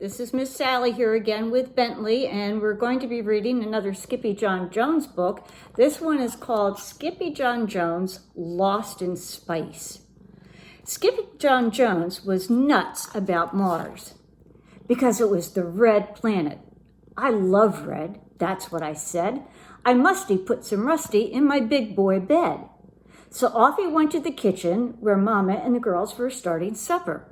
This is Miss Sally here again with Bentley, and we're going to be reading another Skippyjon Jones book. This one is called Skippyjon Jones, Lost in Space. Skippyjon Jones was nuts about Mars because it was the red planet. I love red, that's what I said. I musty put some rusty in my big boy bed. So off he went to the kitchen where Mama and the girls were starting supper.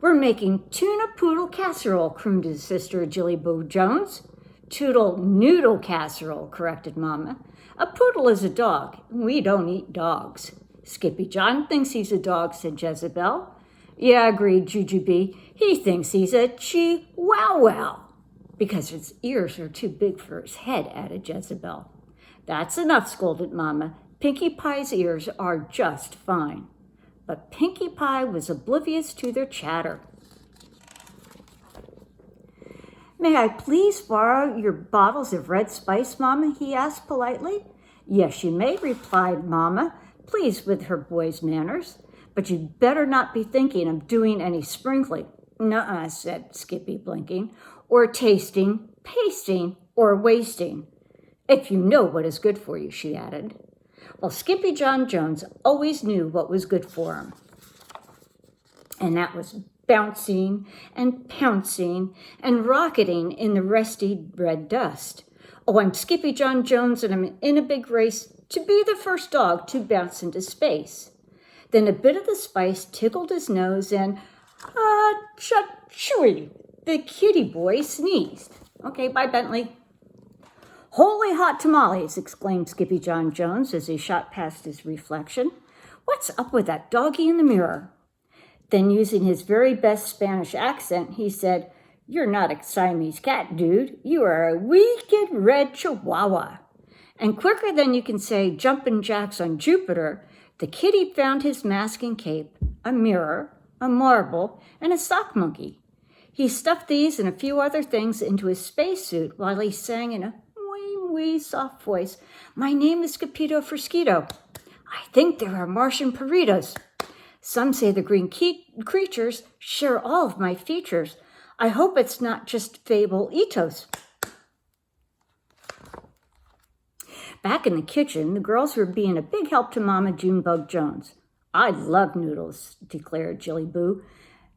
We're making tuna poodle casserole, crooned his sister Skippyjon Jones. Toodle noodle casserole, corrected Mama. A poodle is a dog. We don't eat dogs. Skippyjon thinks he's a dog, said Jezebel. Yeah, agreed Jujubee. He thinks he's a chihuahua. Because his ears are too big for his head, added Jezebel. That's enough, scolded Mama. Pinkie Pie's ears are just fine. But Pinkie Pie was oblivious to their chatter. May I please borrow your bottles of red spice, Mama? He asked politely. Yes, you may, replied Mama, pleased with her boy's manners. But you'd better not be thinking of doing any sprinkling. Nuh-uh, said Skippy, blinking. Or tasting, pasting, or wasting. If you know what is good for you, she added. Well, Skippyjon Jones always knew what was good for him. And that was bouncing and pouncing and rocketing in the rusty red dust. Oh, I'm Skippyjon Jones, and I'm in a big race to be the first dog to bounce into space. Then a bit of the spice tickled his nose and, chewy, the kitty boy sneezed. Okay, bye, Bentley. Holy hot tamales, exclaimed Skippyjon Jones as he shot past his reflection. What's up with that doggy in the mirror? Then, using his very best Spanish accent, he said, You're not a Siamese cat, dude. You are a wicked red chihuahua. And quicker than you can say jumpin' jacks on Jupiter, the kitty found his mask and cape, a mirror, a marble, and a sock monkey. He stuffed these and a few other things into his spacesuit while he sang in a wee soft voice, My name is Skippito Frisquito. I think there are Martian burritos. Some say the green creatures share all of my features. I hope it's not just fable ethos. Back in the kitchen, the girls were being a big help to Mama Junebug Jones. I love noodles, declared Jillyboo.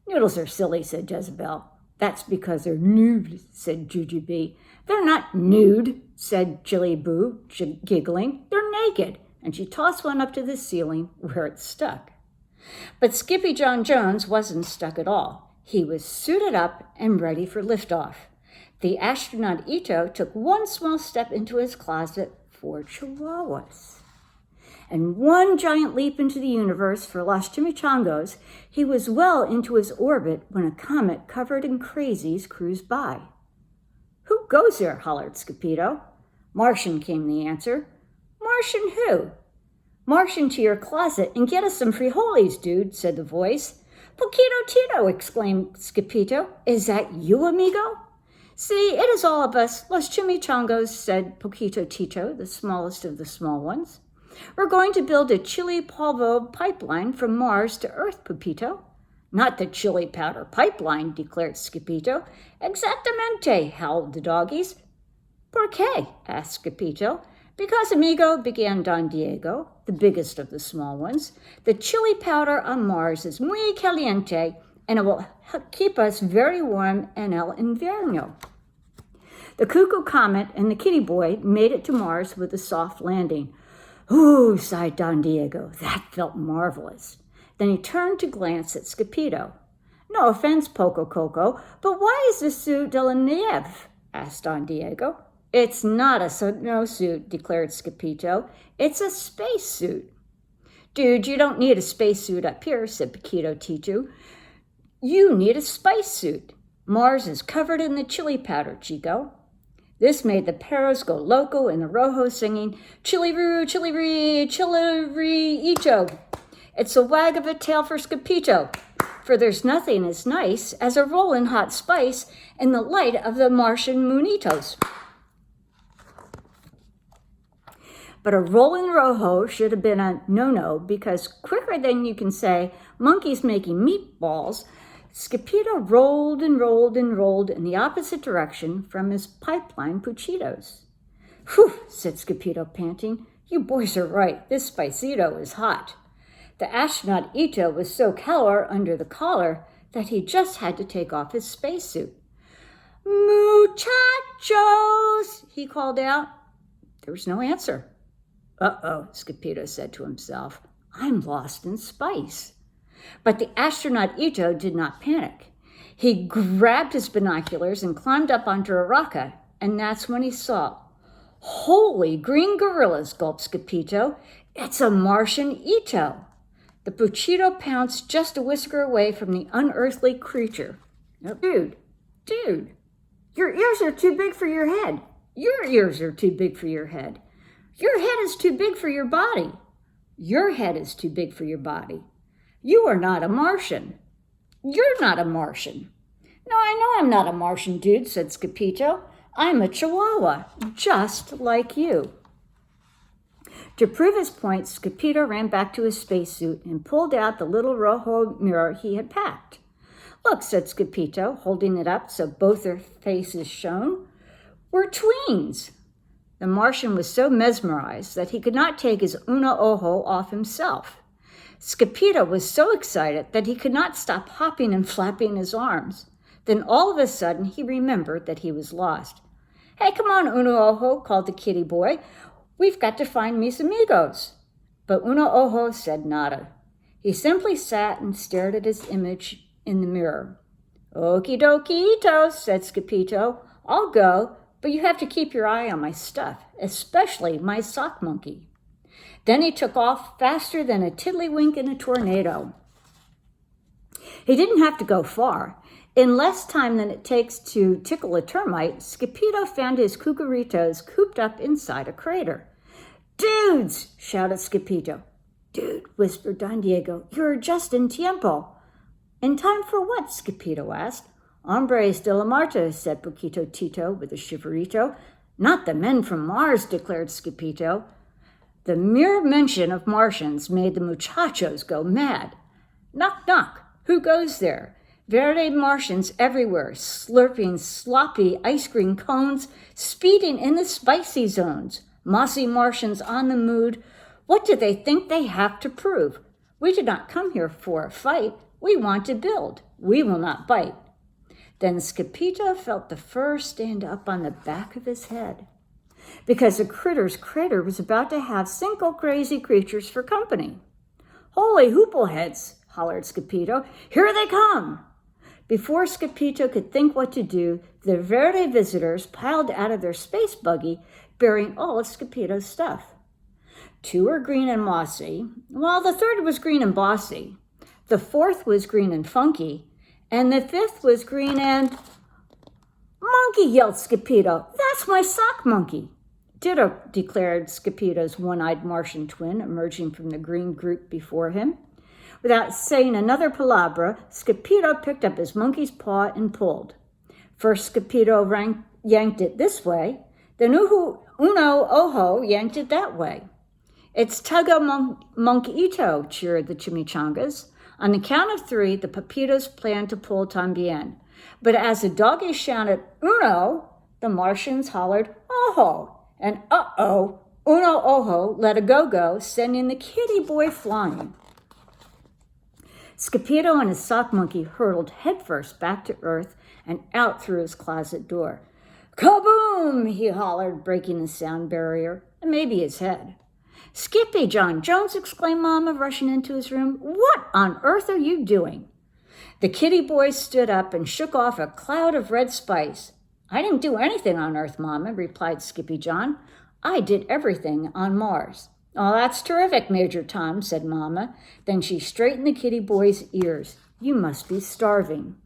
Noodles are silly, said Jezebel. That's because they're nude, said Jujubee. They're not nude, said Jillyboo, giggling. They're naked. And she tossed one up to the ceiling where it stuck. But Skippyjon Jones wasn't stuck at all. He was suited up and ready for liftoff. The astronaut Ito took one small step into his closet for chihuahuas. And one giant leap into the universe for Los Chimichangos, he was well into his orbit when a comet covered in crazies cruised by. Who goes there? Hollered Skippito. Martian, came the answer. Martian who? Martian to your closet and get us some frijoles, dude, said the voice. Poquito Tito, exclaimed Skippito. Is that you, amigo? See, it is all of us, Los Chimichangos, said Poquito Tito, the smallest of the small ones. We're going to build a chili polvo pipeline from Mars to Earth, Pepito. Not the chili powder pipeline, declared Skippito. Exactamente, howled the doggies. Por qué? asked Skippito. Because, amigo, began Don Diego, the biggest of the small ones, the chili powder on Mars is muy caliente, and it will keep us very warm en el invierno. The cuckoo comet and the kitty boy made it to Mars with a soft landing. Ooh, sighed Don Diego. That felt marvelous. Then he turned to glance at Skippito. No offense, Poco Coco, but why is this suit de la nieve? Asked Don Diego. It's not a snowsuit, declared Skippito. It's a spacesuit. Dude, you don't need a spacesuit up here, said Poquito Tito. You need a spice suit. Mars is covered in the chili powder, Chico. This made the perros go loco and the rojos singing, Chili-roo, chili-ree, chili-ree-ito. It's a wag of a tail for Skippito, for there's nothing as nice as a rollin' hot spice in the light of the Martian moonitos. But a rollin' rojo should have been a no-no because quicker than you can say, monkeys making meatballs, Skippyjo rolled and rolled and rolled in the opposite direction from his pipeline Puchitos. Whew, said Skippyjo, panting. You boys are right. This spicito is hot. The astronaut Ito was so calor under the collar that he just had to take off his spacesuit. Muchachos, he called out. There was no answer. Uh-oh, Skippyjo said to himself. I'm lost in spice. But the astronaut Ito did not panic. He grabbed his binoculars and climbed up onto a rocket, and that's when he saw. Holy green gorillas, gulped Skippyjo. It's a Martian Ito. The Puchito pounced just a whisker away from the unearthly creature. Dude, your ears are too big for your head. Your ears are too big for your head. Your head is too big for your body. Your head is too big for your body. You are not a Martian. You're not a Martian. No, I know I'm not a Martian, dude, said Skippyjo. I'm a Chihuahua, just like you. To prove his point, Skippyjo ran back to his spacesuit and pulled out the little rojo mirror he had packed. Look, said Skippyjo, holding it up so both their faces shone. We're tweens. The Martian was so mesmerized that he could not take his una ojo off himself. Skippyjo was so excited that he could not stop hopping and flapping his arms. Then all of a sudden he remembered that he was lost. Hey, come on, Una Ojo, called the kitty boy. We've got to find mis amigos. But Una Ojo said nada. He simply sat and stared at his image in the mirror. Okie dokie, Ito, said Skippyjo. I'll go, but you have to keep your eye on my stuff, especially my sock monkey. Then he took off faster than a tiddlywink in a tornado. He didn't have to go far. In less time than it takes to tickle a termite, Skippyjo found his cucuritos cooped up inside a crater. Dudes, shouted Skippyjo. Dude, whispered Don Diego, you're just in tiempo. In time for what? Skippyjo asked. Hombres de la Marta, said Poquito Tito with a shiverito. Not the men from Mars, declared Skippyjo. The mere mention of Martians made the muchachos go mad. Knock, knock. Who goes there? Verde Martians everywhere, slurping sloppy ice cream cones, speeding in the spicy zones. Mossy Martians on the mood. What do they think they have to prove? We did not come here for a fight. We want to build. We will not bite. Then Skippyjo felt the fur stand up on the back of his head, because the critter's crater was about to have cinco crazy creatures for company. Holy hoopleheads, hollered Skippyjo. Here they come! Before Skippyjo could think what to do, the Verde visitors piled out of their space buggy, bearing all of Skippyjo's stuff. 2 were green and mossy, while the 3rd was green and bossy. The 4th was green and funky, and the 5th was green and... Monkey, yelled Skippyjo. That's my sock monkey. Ditto, declared Skippyjo's one-eyed Martian twin, emerging from the green group before him. Without saying another palabra, Skippyjo picked up his monkey's paw and pulled. First, Skippyjo yanked it this way, then Uno Ojo yanked it that way. It's Tugga Monkito, cheered the chimichangas. On the count of 3, the papitos planned to pull tambien. But as the doggies shouted, Uno, the Martians hollered, Ojo. And uh-oh, Uno Ojo let a go-go, sending the kitty boy flying. Skippyjo and his sock monkey hurtled headfirst back to earth and out through his closet door. Kaboom! He hollered, breaking the sound barrier, and maybe his head. Skippyjon Jones, exclaimed Mama, rushing into his room. What on earth are you doing? The kitty boy stood up and shook off a cloud of red spice. I didn't do anything on Earth, Mama, replied Skippyjon. I did everything on Mars. Oh, that's terrific, Major Tom, said Mama. Then she straightened the kitty boy's ears. You must be starving.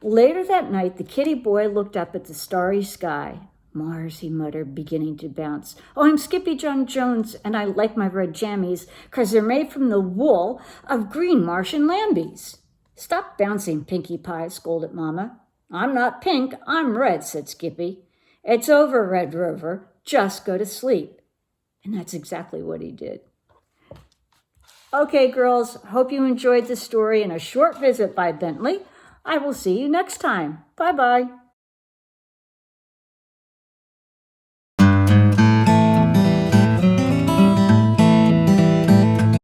Later that night, the kitty boy looked up at the starry sky. Mars, he muttered, beginning to bounce. Oh, I'm Skippyjon Jones, and I like my red jammies, 'cause they're made from the wool of green Martian lambies. Stop bouncing, Pinkie Pie, scolded Mama. I'm not pink, I'm red, said Skippy. It's over, Red Rover. Just go to sleep. And that's exactly what he did. Okay, girls, hope you enjoyed the story and a short visit by Bentley. I will see you next time. Bye-bye.